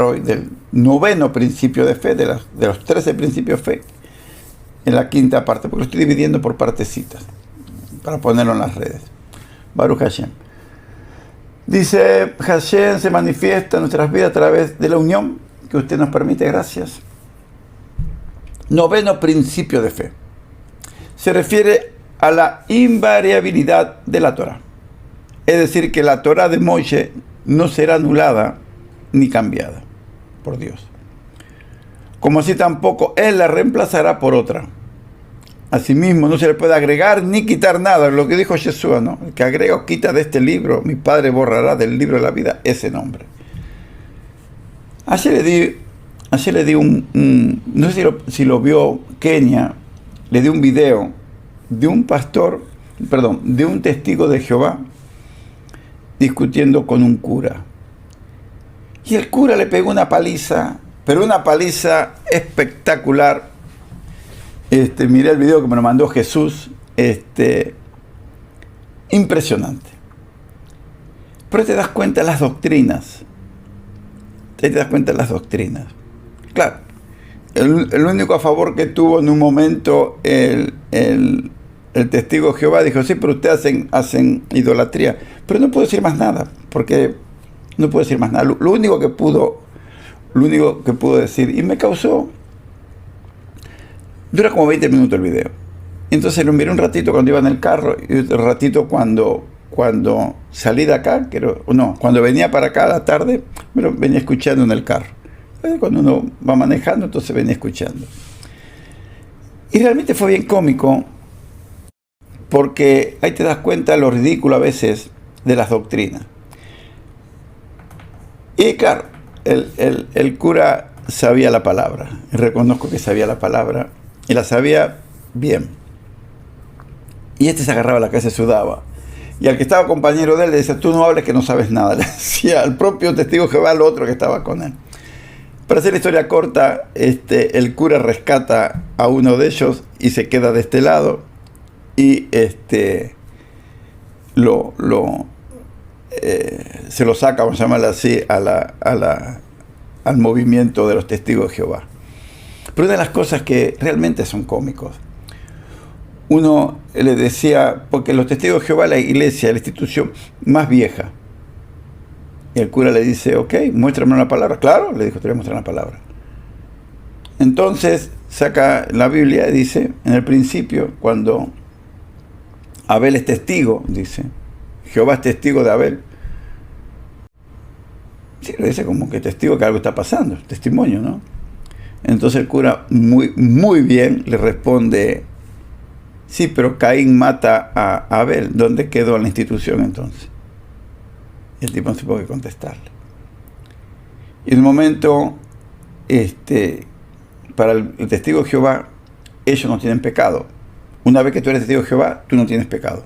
hoy del noveno principio de fe, de los 13 principios de fe, en la quinta parte, porque lo estoy dividiendo por partecitas, para ponerlo en las redes. Baruch Hashem. Dice, Hashem se manifiesta en nuestras vidas a través de la unión que usted nos permite, gracias. Noveno principio de fe. Se refiere a la invariabilidad de la Torah. Es decir, que la Torah de Moisés no será anulada ni cambiada por Dios. Como así tampoco Él la reemplazará por otra. Asimismo, no se le puede agregar ni quitar nada. Lo que dijo Jesús, ¿no? El que agrega o quita de este libro, mi Padre borrará del libro de la vida ese nombre. Ayer le di no sé si lo vio Kenia, le di un video de un de un testigo de Jehová discutiendo con un cura. Y el cura le pegó una paliza, pero una paliza espectacular. Miré el video que me lo mandó Jesús, impresionante. Pero te das cuenta de las doctrinas. Claro, el único a favor que tuvo en un momento el testigo de Jehová dijo, sí, pero ustedes hacen idolatría. Pero no puedo decir más nada, porque no puedo decir más nada. Lo único que pudo decir, y me causó, dura como 20 minutos el video. Entonces lo miré un ratito cuando iba en el carro, y otro ratito cuando salí de acá, cuando venía para acá a la tarde, me lo venía escuchando en el carro. Cuando uno va manejando, entonces venía escuchando. Y realmente fue bien cómico, porque ahí te das cuenta lo ridículo a veces de las doctrinas. Y claro, el cura sabía la palabra, reconozco que sabía la palabra, y la sabía bien. Y se agarraba la cabeza y sudaba. Y al que estaba compañero de él le decía, tú no hables que no sabes nada. Le decía al propio testigo de Jehová, al otro que estaba con él. Para hacer la historia corta, el cura rescata a uno de ellos y se queda de este lado. Y se lo saca, vamos a llamarlo así, al movimiento de los testigos de Jehová. Pero una de las cosas que realmente son cómicos, uno le decía, porque los testigos de Jehová, la iglesia, la institución más vieja, y el cura le dice, ok, muéstrame una palabra. Claro, le dijo, te voy a mostrar una palabra. Entonces saca la Biblia y dice, en el principio, cuando Abel es testigo, dice, Jehová es testigo de Abel. Sí, le dice como que testigo que algo está pasando, testimonio, ¿no? Entonces el cura muy bien le responde, sí, pero Caín mata a Abel. ¿Dónde quedó la institución entonces? Y el tipo no se puede contestarle. Y en un momento, para el testigo de Jehová, ellos no tienen pecado. Una vez que tú eres testigo de Jehová, tú no tienes pecado.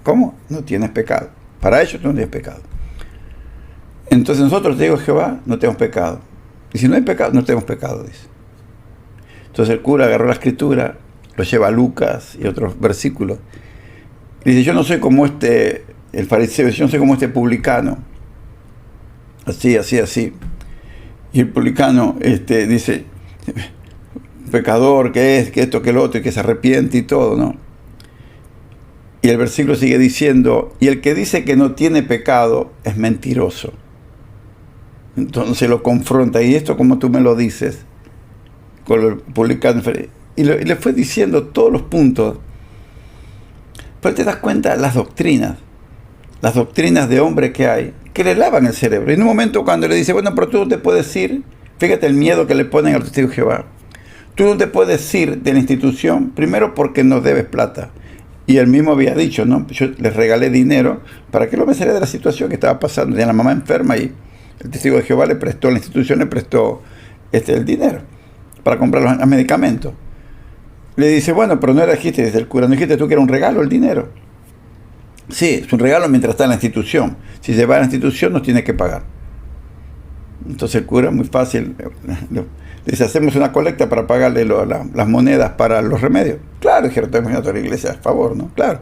¿Cómo? No tienes pecado. Para ellos tú no tienes pecado. Entonces nosotros, los testigos de Jehová, no tenemos pecado. Y si no hay pecado, no tenemos pecado, dice. Entonces el cura agarró la escritura, lo lleva a Lucas y otros versículos. Y dice, yo no soy como el fariseo, yo no soy como este publicano. Así. Y el publicano dice, pecador, que esto, que lo otro, y que se arrepiente y todo, ¿no? Y el versículo sigue diciendo, y el que dice que no tiene pecado es mentiroso. Entonces lo confronta, y esto como tú me lo dices, con el publicano. Y le fue diciendo todos los puntos. Pero te das cuenta las doctrinas de hombre que hay, que le lavan el cerebro. Y en un momento cuando le dice, bueno, pero tú no te puedes ir, fíjate el miedo que le ponen al testigo de Jehová. Tú no te puedes ir de la institución, primero porque no debes plata. Y él mismo había dicho, ¿no? Yo les regalé dinero para que lo me saliera de la situación que estaba pasando. Tenía la mamá enferma y el testigo de Jehová le prestó, la institución le prestó el dinero para comprar los medicamentos. Le dice, bueno, pero no dijiste desde el cura, no dijiste tú que era un regalo el dinero. Sí, es un regalo mientras está en la institución. Si se va a la institución, nos tiene que pagar. Entonces el cura, muy fácil, le dice, hacemos una colecta para pagarle las monedas para los remedios. Claro, dijeron, tenemos que ir a toda la iglesia a favor, ¿no? Claro.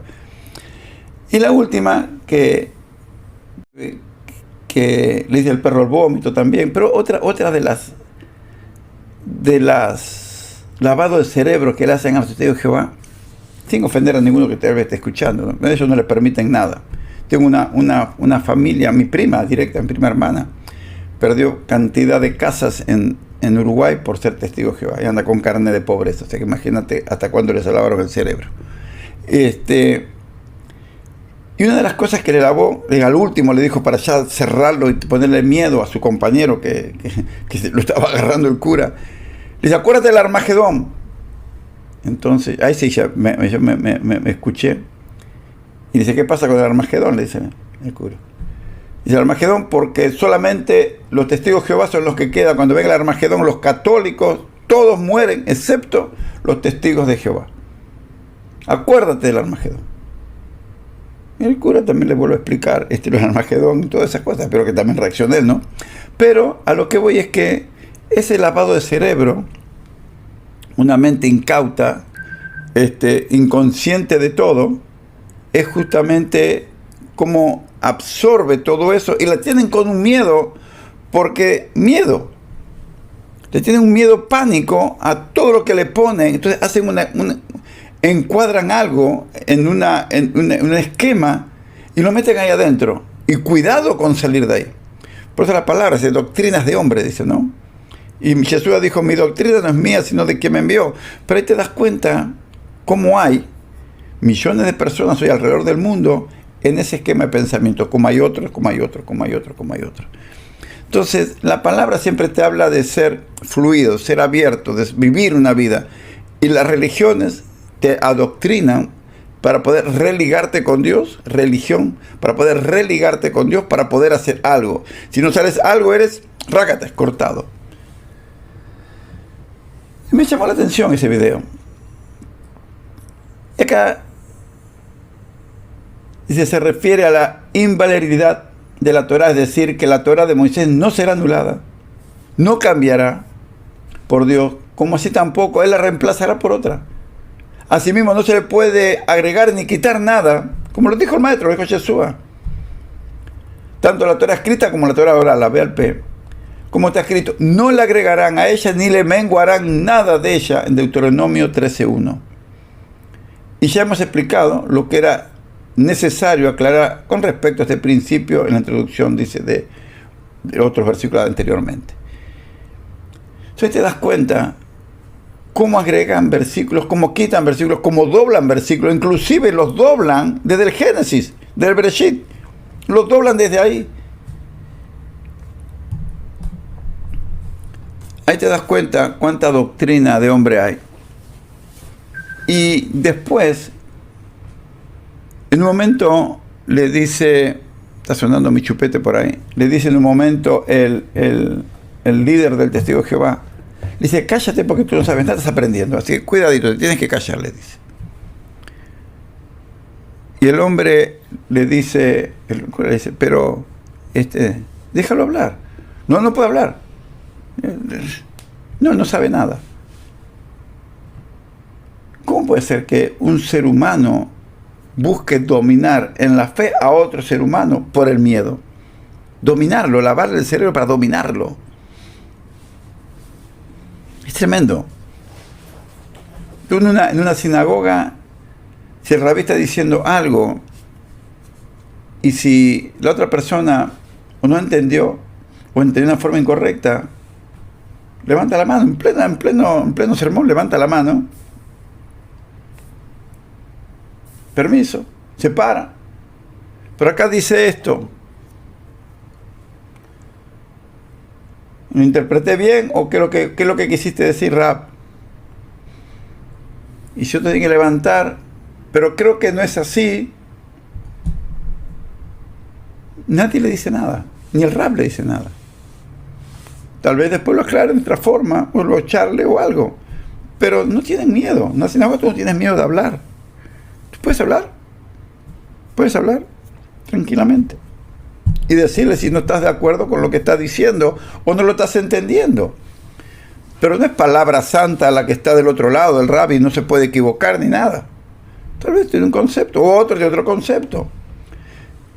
Y la última, que que le dice el perro al vómito también, pero otra de las lavados de cerebro que le hacen a los testigos de Jehová, sin ofender a ninguno que tal vez esté escuchando, ¿no? Ellos no le permiten nada. Tengo una familia, mi prima directa, mi prima hermana, perdió cantidad de casas en Uruguay por ser testigo de Jehová y anda con carne de pobreza. O sea que imagínate hasta cuándo les lavaron el cerebro. Y una de las cosas que le lavó, al último le dijo para ya cerrarlo y ponerle miedo a su compañero que lo estaba agarrando el cura, le dice: acuérdate del Armagedón. Entonces, ahí sí, yo me escuché. Y dice: ¿qué pasa con el Armagedón? Le dice el cura. Dice: el Armagedón, porque solamente los testigos de Jehová son los que quedan. Cuando venga el Armagedón, los católicos, todos mueren, excepto los testigos de Jehová. Acuérdate del Armagedón. Y el cura también le vuelve a explicar el Armagedón y todas esas cosas, pero que también reaccione él, ¿no? Pero a lo que voy es que ese lavado de cerebro, una mente incauta, inconsciente de todo, es justamente como absorbe todo eso y la tienen con un miedo, porque miedo, le tienen un miedo pánico a todo lo que le ponen. Entonces hacen encuadran algo en un esquema y lo meten ahí adentro. Y cuidado con salir de ahí. Por eso la palabra es doctrinas de hombre, dice, ¿no? Y Jesús dijo: mi doctrina no es mía, sino de quien me envió. Pero ahí te das cuenta cómo hay millones de personas hoy alrededor del mundo en ese esquema de pensamiento, como hay otros, como hay otros, como hay otros, como hay otros. Entonces, la palabra siempre te habla de ser fluido, ser abierto, de vivir una vida. Y las religiones te adoctrinan para poder religarte con Dios, religión, para poder religarte con Dios, para poder hacer algo. Si no sales algo, eres rácata, cortado. Me llamó la atención ese video. Acá dice, se refiere a la invalididad de la Torá, es decir, que la Torá de Moisés no será anulada, no cambiará por Dios, como así tampoco Él la reemplazará por otra. Asimismo, no se le puede agregar ni quitar nada, como lo dijo el maestro, lo dijo Yeshua. Tanto la Torá escrita como la Torá oral, la B.P., como está escrito, no le agregarán a ella ni le menguarán nada de ella, en Deuteronomio 13.1. Y ya hemos explicado lo que era necesario aclarar con respecto a este principio en la introducción, dice, de otros versículos anteriormente. Entonces te das cuenta cómo agregan versículos, cómo quitan versículos, cómo doblan versículos, inclusive los doblan desde el Génesis, del Bereshit, los doblan desde ahí. Ahí te das cuenta cuánta doctrina de hombre hay. Y después, en un momento le dice, está sonando mi chupete por ahí, le dice en un momento el líder del testigo de Jehová, le dice: cállate porque tú no sabes nada, estás aprendiendo, así que cuidadito, te tienes que callar, le dice. Y el hombre le dice, pero déjalo hablar. No puede hablar. No sabe nada. ¿Cómo puede ser que un ser humano busque dominar en la fe a otro ser humano por el miedo? Dominarlo, lavarle el cerebro para dominarlo. Es tremendo. En una sinagoga, si el rabí está diciendo algo y si la otra persona o no entendió o entendió de una forma incorrecta, levanta la mano, en pleno sermón levanta la mano, permiso, se para, pero acá dice esto, ¿lo interpreté bien o qué es lo que quisiste decir, Rab? Y yo tengo que levantar, pero creo que no es así. Nadie le dice nada, ni el Rab le dice nada. Tal vez después lo aclare de otra forma, o lo charle o algo. Pero no tienen miedo. En la sinagoga tú no tienes miedo de hablar. ¿Tú puedes hablar? Puedes hablar tranquilamente. Y decirle si no estás de acuerdo con lo que está diciendo o no lo estás entendiendo. Pero no es palabra santa la que está del otro lado, el rabí no se puede equivocar ni nada. Tal vez tiene un concepto, o otro de otro concepto.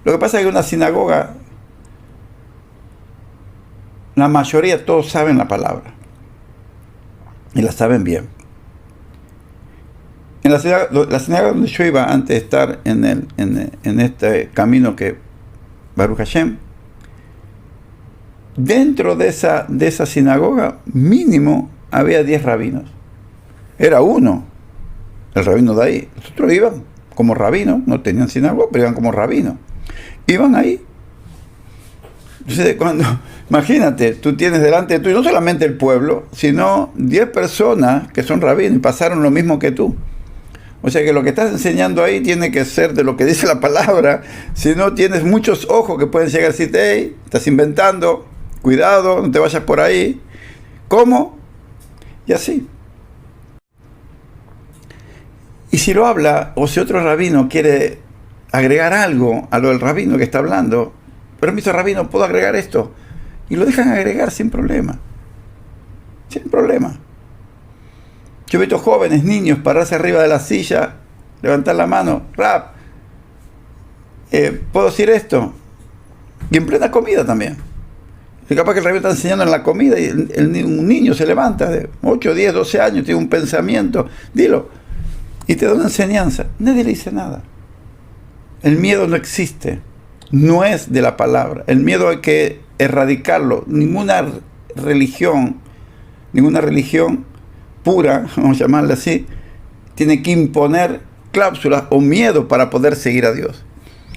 Lo que pasa es que una sinagoga la mayoría, todos saben la palabra. Y la saben bien. En la sinagoga donde yo iba antes de estar en este camino que Baruch Hashem, dentro de esa sinagoga mínimo había 10 rabinos. Era uno, el rabino de ahí. Los otros iban como rabinos, no tenían sinagoga, pero iban como rabinos. Iban ahí. Entonces, imagínate, tú tienes delante de tú, no solamente el pueblo, sino 10 personas que son rabinos y pasaron lo mismo que tú. O sea que lo que estás enseñando ahí tiene que ser de lo que dice la palabra. Si no, tienes muchos ojos que pueden llegar a decirte, hey, estás inventando, cuidado, no te vayas por ahí. ¿Cómo? Y así. Y si lo habla, o si otro rabino quiere agregar algo a lo del rabino que está hablando, permiso rabino, ¿puedo agregar esto? Y lo dejan agregar sin problema. Sin problema. Yo he visto jóvenes, niños, pararse arriba de la silla, levantar la mano, rap, ¿puedo decir esto? Y en plena comida también. Y capaz que el rabino está enseñando en la comida y un niño se levanta de 8, 10, 12 años, tiene un pensamiento, dilo, y te da una enseñanza. Nadie le dice nada. El miedo no existe, no es de la palabra. El miedo hay que erradicarlo. Ninguna religión pura, vamos a llamarla así, tiene que imponer cláusulas o miedo para poder seguir a Dios.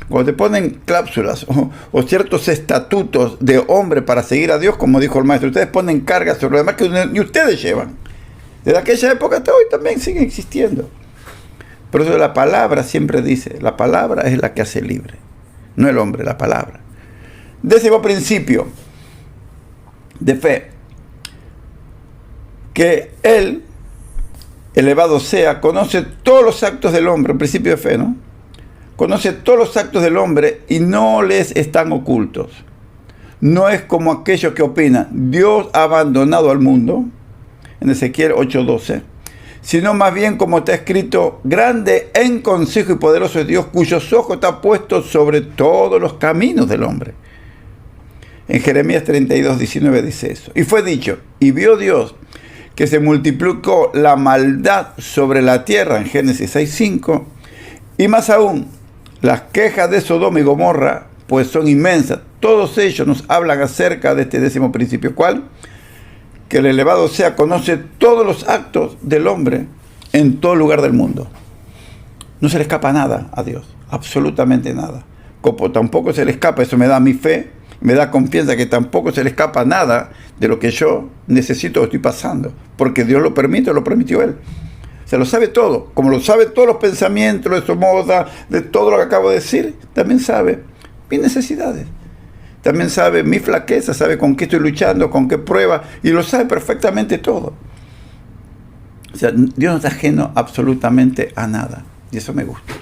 Cuando te ponen cláusulas o ciertos estatutos de hombre para seguir a Dios, como dijo el maestro, ustedes ponen cargas sobre lo demás que ni ustedes llevan. Desde aquella época hasta hoy también siguen existiendo. Por eso la palabra siempre dice, la palabra es la que hace libre, no el hombre, la palabra. 10º principio de fe. Que Él, elevado sea, conoce todos los actos del hombre, un principio de fe, ¿no? Conoce todos los actos del hombre y no les están ocultos. No es como aquellos que opinan, Dios ha abandonado al mundo, en Ezequiel 8:12, sino más bien como está escrito, grande en consejo y poderoso es Dios, cuyos ojos están puestos sobre todos los caminos del hombre. En Jeremías 32:19 dice eso. Y fue dicho, y vio Dios que se multiplicó la maldad sobre la tierra, en Génesis 6:5, y más aún, las quejas de Sodoma y Gomorra, pues son inmensas. Todos ellos nos hablan acerca de este 10º principio. ¿Cuál? Que el elevado sea, conoce todos los actos del hombre en todo lugar del mundo. No se le escapa nada a Dios, absolutamente nada. Como tampoco se le escapa, eso me da mi fe, me da confianza que tampoco se le escapa nada de lo que yo necesito o estoy pasando, porque Dios lo permite, lo permitió Él. Se lo sabe todo, como lo sabe todos los pensamientos, de su moda, de todo lo que acabo de decir, también sabe mis necesidades, también sabe mi flaqueza, sabe con qué estoy luchando, con qué prueba, y lo sabe perfectamente todo. O sea, Dios no está ajeno absolutamente a nada, y eso me gusta.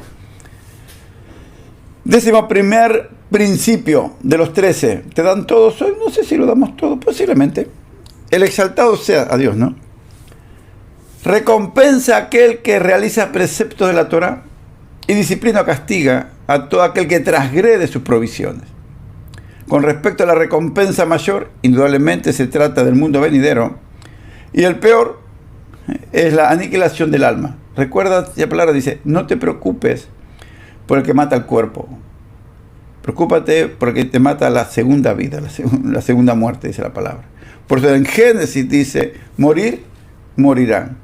11º principio de los 13. ¿Te dan todos hoy? No sé si lo damos todo, posiblemente. El exaltado sea a Dios, ¿no? Recompensa a aquel que realiza preceptos de la Torá y disciplina o castiga a todo aquel que transgrede sus provisiones. Con respecto a la recompensa mayor, indudablemente se trata del mundo venidero, y el peor es la aniquilación del alma. Recuerda, la palabra dice, no te preocupes por el que mata el cuerpo. Preocúpate porque te mata la segunda vida, la segunda muerte, dice la palabra. Por eso en Génesis dice, morir, morirán.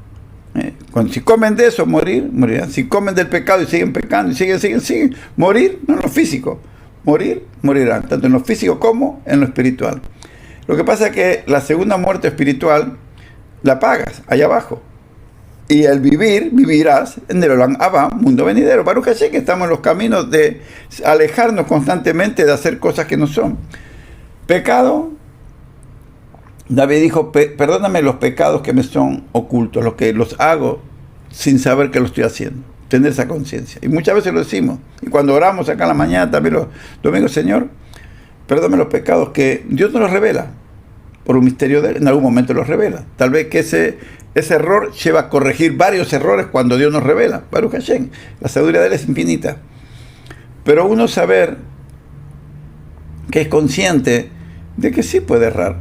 Si comen de eso, morirán. Si comen del pecado y siguen pecando y siguen, morir, no en lo físico, morirán, tanto en lo físico como en lo espiritual. Lo que pasa es que la segunda muerte espiritual la pagas allá abajo. Y el vivirás en el Olam Abba, mundo venidero. Baruch Hashem, que estamos en los caminos de alejarnos constantemente de hacer cosas que no son. Pecado, David dijo, perdóname los pecados que me son ocultos, los que los hago sin saber que lo estoy haciendo. Tener esa conciencia. Y muchas veces lo decimos. Y cuando oramos acá en la mañana, también los domingos, Señor, perdóname los pecados que Dios no los revela. Por un misterio de Él, en algún momento los revela. Tal vez que ese error lleva a corregir varios errores cuando Dios nos revela. Baruch Hashem, la sabiduría de Él es infinita. Pero uno saber que es consciente de que sí puede errar.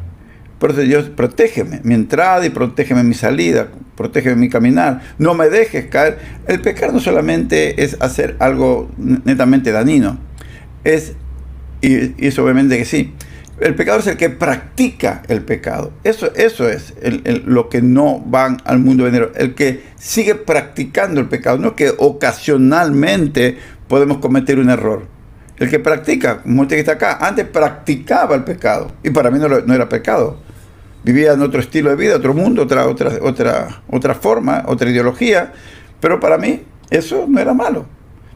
Por eso Dios, protégeme mi entrada y protégeme mi salida, protégeme mi caminar, no me dejes caer. El pecar no solamente es hacer algo netamente dañino, y eso obviamente que sí. El pecador es el que practica el pecado. Eso es lo que no van al mundo venidero. El que sigue practicando el pecado, no que ocasionalmente podemos cometer un error. El que practica, como usted que está acá, antes practicaba el pecado. Y para mí no era pecado. Vivía en otro estilo de vida, otro mundo, otra forma, otra ideología. Pero para mí eso no era malo.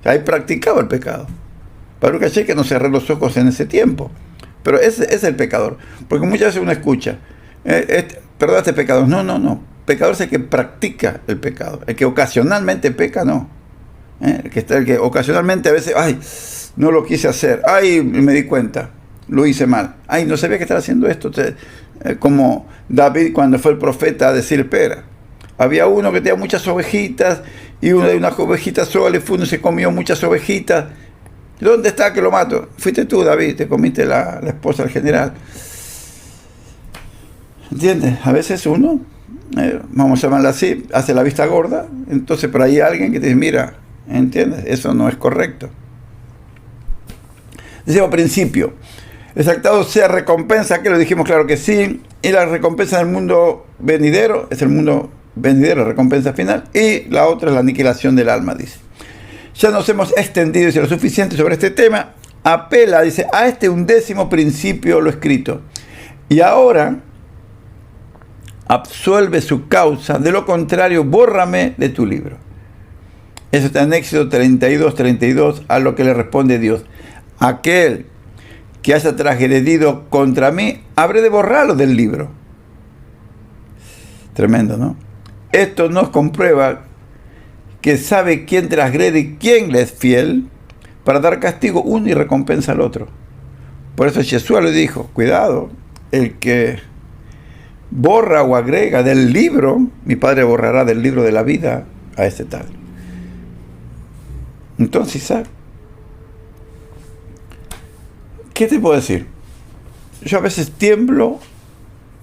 Ahí practicaba el pecado. Baruch Hashem que no cerré los ojos en ese tiempo. Pero ese es el pecador. Porque muchas veces uno escucha, perdón, este pecador. No. Pecador es el que practica el pecado. El que ocasionalmente peca, no. El que ocasionalmente a veces, no lo quise hacer. Me di cuenta. Lo hice mal. No sabía que estaba haciendo esto. Como David cuando fue el profeta a decir, espera. Había uno que tenía muchas ovejitas y una ovejita sola y fue uno y se comió muchas ovejitas. ¿Dónde está que lo mato? Fuiste tú, David, te comiste la esposa del general. ¿Entiendes? A veces uno, vamos a llamarla así, hace la vista gorda, entonces por ahí hay alguien que te dice, mira, ¿entiendes? Eso no es correcto. Decimos principio, exaltado sea recompensa, que lo dijimos claro que sí, y la recompensa del mundo venidero, es el mundo venidero, la recompensa final, y la otra es la aniquilación del alma, dice. Ya nos hemos extendido, dice, lo suficiente sobre este tema. Apela, dice, a este 11º principio lo escrito. Y ahora absuelve su causa, de lo contrario, bórrame de tu libro. Eso está en Éxodo 32, a lo que le responde Dios. Aquel que haya transgredido contra mí, habré de borrarlo del libro. Tremendo, ¿no? Esto nos comprueba que sabe quién transgrede y quién le es fiel, para dar castigo uno y recompensa al otro. Por eso Jesús le dijo, cuidado, el que borra o agrega del libro, mi Padre borrará del libro de la vida a ese tal. Entonces, ¿sabes? ¿Qué te puedo decir? Yo a veces tiemblo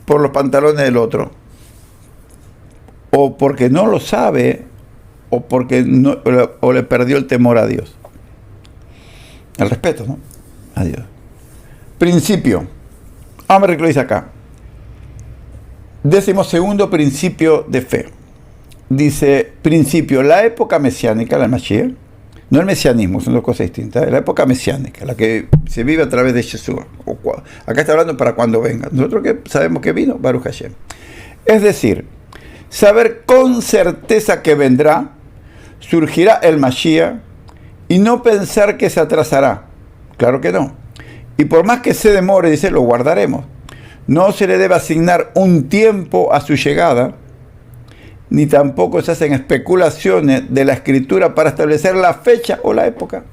por los pantalones del otro, o porque no lo sabe, o porque o le perdió el temor a Dios. El respeto, ¿no? A Dios. Principio. Vamos a ver qué lo dice acá. 12º principio de fe. Dice, principio, la época mesiánica, la Mashiach, no el mesianismo, son dos cosas distintas. La época mesiánica, la que se vive a través de Jesús. Acá está hablando para cuando venga. Nosotros que sabemos que vino, Baruch Hashem. Es decir, saber con certeza que vendrá, surgirá el Mashiach, y no pensar que se atrasará. Claro que no. Y por más que se demore, dice, lo guardaremos. No se le debe asignar un tiempo a su llegada, ni tampoco se hacen especulaciones de la Escritura para establecer la fecha o la época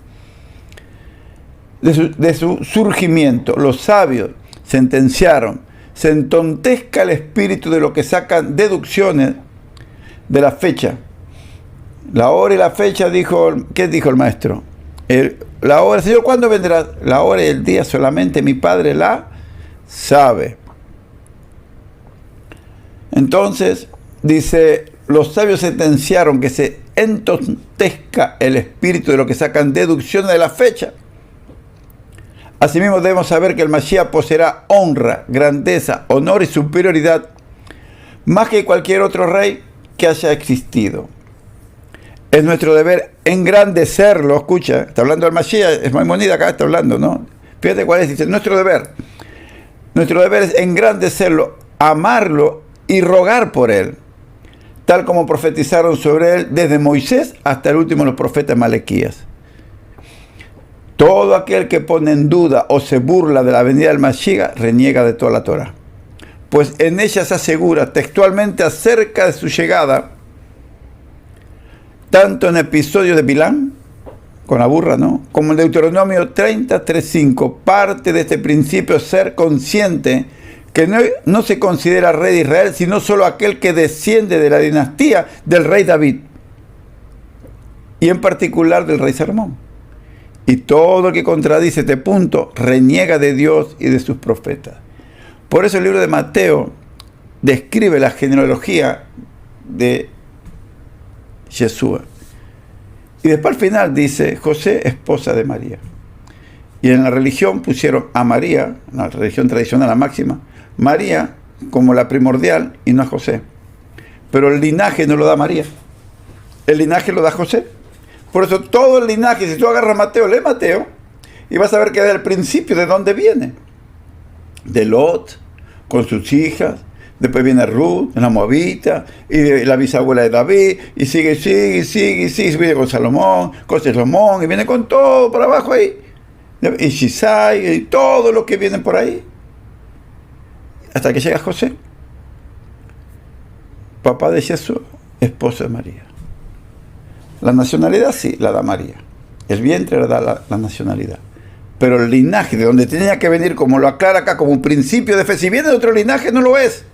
de su surgimiento. Los sabios sentenciaron, se entontezca el espíritu de lo que sacan deducciones de la fecha. La hora y la fecha, ¿qué dijo el maestro? La hora, Señor, ¿cuándo vendrá? La hora y el día solamente mi Padre la sabe. Entonces, dice, los sabios sentenciaron que se entontezca el espíritu de lo que sacan deducciones de la fecha. Asimismo debemos saber que el Mashiach poseerá honra, grandeza, honor y superioridad más que cualquier otro rey que haya existido. Es nuestro deber engrandecerlo. Escucha, está hablando del Mashiach, es Maimónides acá está hablando, ¿no? Fíjate cuál es, dice, nuestro deber. Nuestro deber es engrandecerlo, amarlo y rogar por él, tal como profetizaron sobre él desde Moisés hasta el último de los profetas Malaquías. Todo aquel que pone en duda o se burla de la venida del Mashiach reniega de toda la Torah, pues en ella se asegura textualmente acerca de su llegada, tanto en episodios de Bilán, con la burra, ¿no?, como en Deuteronomio 33:5. Parte de este principio es ser consciente que no se considera rey de Israel, sino solo aquel que desciende de la dinastía del rey David, y en particular del rey Salomón. Y todo el que contradice este punto reniega de Dios y de sus profetas. Por eso el libro de Mateo describe la genealogía de Yeshua. Y después al final dice, José, esposa de María. Y en la religión pusieron a María, en la religión tradicional, la máxima, María como la primordial y no a José. Pero el linaje no lo da María. El linaje lo da José. Por eso todo el linaje, si tú agarras Mateo, lee Mateo, y vas a ver que desde el principio de dónde viene. De Lot, con sus hijas, después viene Ruth, la moabita, y de la bisabuela de David, y sigue, viene con Salomón, y viene con todo por abajo ahí. Y Shisai, y todo lo que viene por ahí. Hasta que llega José, papá de Jesús, esposo de María. La nacionalidad sí, la da María. El vientre le da la nacionalidad. Pero el linaje, de donde tenía que venir, como lo aclara acá, como un principio de fe, si viene de otro linaje, no lo es.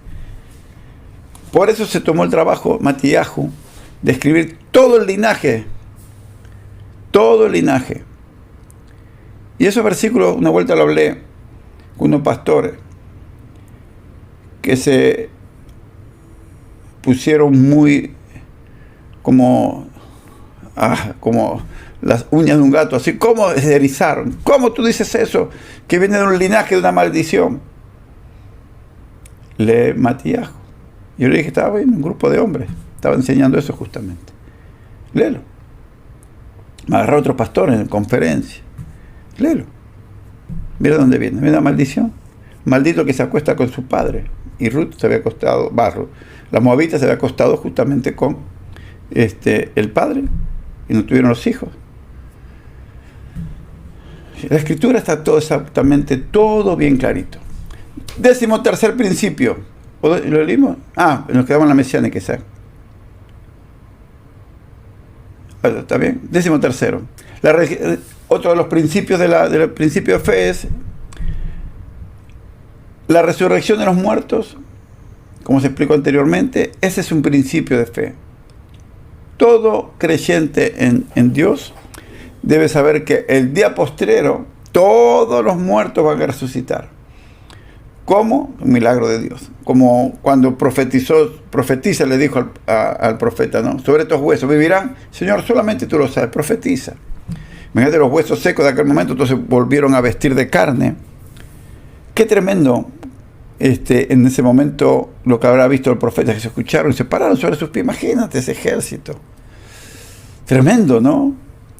Por eso se tomó el trabajo, Matías, de escribir todo el linaje. Todo el linaje. Y esos versículos, una vuelta lo hablé con unos pastores, que se pusieron muy como las uñas de un gato, así como se erizaron. ¿Cómo tú dices eso? Que viene de un linaje de una maldición. Lee Matías. Yo le dije, estaba en un grupo de hombres, estaba enseñando eso justamente. Léelo. Me agarró otro pastor en conferencia. Léelo. Mira dónde viene. Mira la maldición. Maldito que se acuesta con su padre. Y Ruth se había acostado, la moabita se había acostado justamente con el padre, y no tuvieron los hijos. La escritura está todo exactamente, todo bien clarito. 13º principio. ¿Lo leímos? Nos quedamos en la mesiánica, ¿sabes? ¿Está bien? 13º. Otro de los principios del principio de fe es la resurrección de los muertos, como se explicó anteriormente. Ese es un principio de fe. Todo creyente en Dios debe saber que el día postrero todos los muertos van a resucitar. ¿Cómo? Un milagro de Dios. Como cuando profetiza, le dijo al profeta, ¿no? Sobre estos huesos vivirán. Señor, solamente tú lo sabes, profetiza. Imagínate los huesos secos de aquel momento, entonces volvieron a vestir de carne. Qué tremendo. En ese momento lo que habrá visto el profeta, que se escucharon y se pararon sobre sus pies. Imagínate ese ejército. Tremendo, ¿no?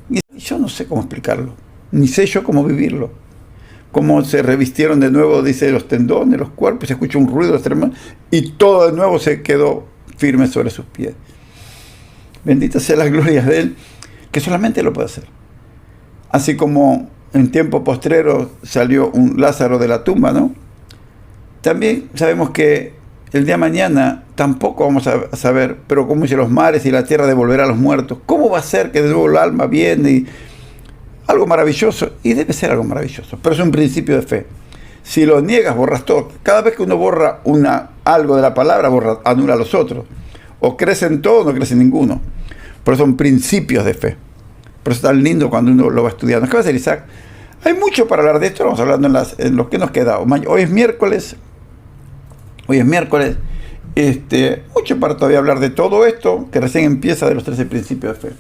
Y yo no sé cómo explicarlo, ni sé yo cómo vivirlo. Cómo se revistieron de nuevo, dice, los tendones, los cuerpos, se escucha un ruido tremendo y todo de nuevo se quedó firme sobre sus pies. Benditas sean las glorias de Él, que solamente lo puede hacer. Así como en tiempo postrero salió un Lázaro de la tumba, ¿no? También sabemos que el día de mañana tampoco vamos a saber, pero como dice, los mares y la tierra devolverá a los muertos. ¿Cómo va a ser que de nuevo el alma viene y algo maravilloso? Y debe ser algo maravilloso, pero es un principio de fe. Si lo niegas, borras todo. Cada vez que uno borra algo de la palabra, anula a los otros. O crees en todo o no crees en ninguno. Pero son principios de fe. Por eso es tan lindo cuando uno lo va estudiando. ¿Qué va a hacer, Isaac? Hay mucho para hablar de esto, vamos hablando en lo que nos queda. Hoy es miércoles. Mucho para todavía hablar de todo esto, que recién empieza de los 13 principios de fe.